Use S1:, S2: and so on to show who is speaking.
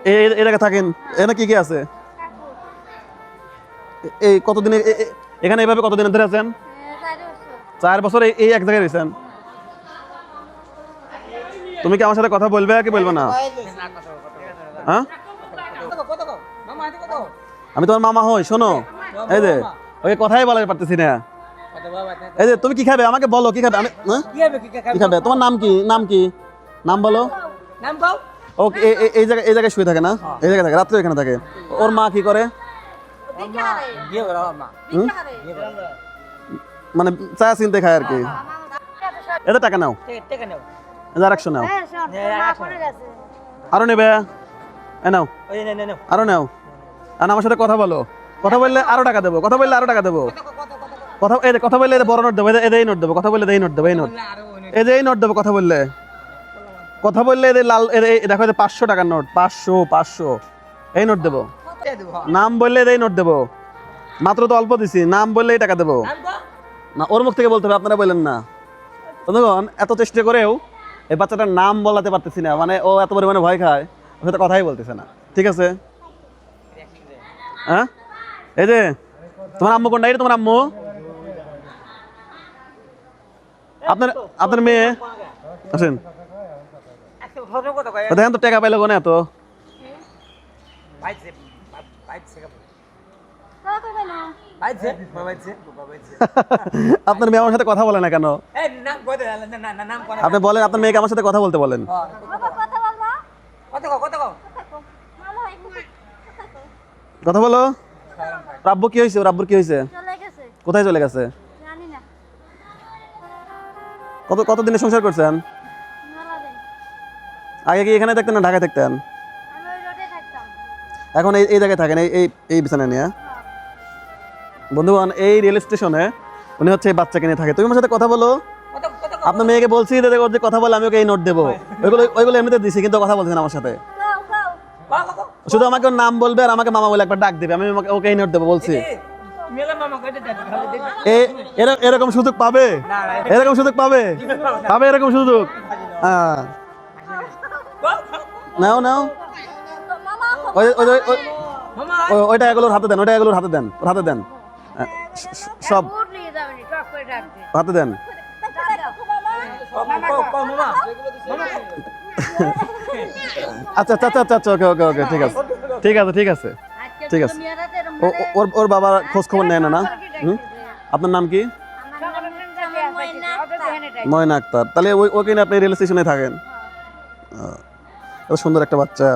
S1: এই জায়গায় থাকেন, এখানে কি কি আছে? এই কতদিন এখানে এইভাবে কতদিন ধরে আছেন? 4 বছর এই এক জায়গায় রয়েছেন। তুমি কি আমার সাথে কথা বলবে কি বলবে না? হ্যাঁ, আমি তোমার মামা হই। শোনো, এই যে ওকে কথাই বলার পারতেছি না। এই যে তুমি কি খাবে আমাকে বলো, কি খাবে? আমি কি খাবে? তোমার নাম কি? নাম কি? নাম বলো। ও এই জায়গায় শুয়ে থাকে না? এই জায়গায় থাকে, রাত্রে এখানে থাকে। ওর মা কি করে? মানে চা চিনতে খায় আর কি। এটা টাকা নাও, 100 নাও। আরো নেবে? নাও, আরো নাও। আর আমার সাথে কথা বলো, কথা বললে আরো টাকা দেবো, কথা বললে আরো টাকা দেবো। কথা বললে বড় নোট দেবো, এই নোট দেবো। কথা বললে এই নোট দেবো, এই নোট, এই নোট দেবো। কথা বললে এদের লাল, দেখো 500 টাকার নোট, 500 এই নোট দেবো। নাম বললে এই নোট দেবো। মাত্র তো অল্প দিছি, নাম বললে টাকা দেবো না। ওর মুখ থেকে বলতে হবে, আপনারা বললেন না। তখন এত চেষ্টা করেও এই বাচ্চাটার নাম বলাতে পারতেছি না, মানে ও এত পরিমাণে ভয় খায়, ওর সাথে কথাই বলতেছে না। ঠিক আছে, হ্যাঁ। এই যে তোমার আম্মু কোনটা? এটা তোমার আম্মু? আপনার মেয়ে? আসেন, দেখেন তো টাকা পাইলো কোনে এত? আপনার মেয়ে আমার সাথে কথা বলে না কেন? আপনি বলেন, আপনার মেয়েকে আমার সাথে কথা বলতে বলেন। কথা বলো। রাব্বু কি হয়েছে? রাব্বুর কি হয়েছে? কোথায় চলে গেছে? কতদিনে সংসার করছেন? আগে কি এখানে থাকতেন না ঢাকায় থাকতেন? এখন এই জায়গায় থাকেন, এই বিছানা নিয়ে? বন্ধুগণ, এই রেল স্টেশনে উনি হচ্ছে এই বাচ্চাকে নিয়ে থাকে। তুমি আমার সাথে কথা বলো। আপনার মেয়েকে বলছি যে কথা বলে আমি ওকে এই নোট দেবো। ওইগুলো এমনিতে দিছি, কিন্তু কথা বলছেন আমার সাথে। শুধু আমাকে ওর নাম বলবে আর আমাকে মামা বলে একবার ডাক দেবে, আমি ওকে এই নোট দেবো বলছি। এরকম সুযোগ পাবে? এরকম সুযোগ পাবে? এরকম সুযোগ? হ্যাঁ, নাও নাও। ওই টাকাগুলোর হাতে দেন, ওই টাকাগুলোর হাতে দেন, ওর হাতে দেন, সব হাতে দেন। আচ্ছা আচ্ছা আচ্ছা আচ্ছা, ওকে ওকে ওকে, ঠিক আছে ঠিক আছে ঠিক আছে ঠিক আছে। ওর বাবার খোঁজ খবর নেয় না? আপনার নাম কি? ময়না আক্তার। তাহলে ওকে আপনি রেল স্টেশনে থাকেন? এত সুন্দর একটা বাচ্চা।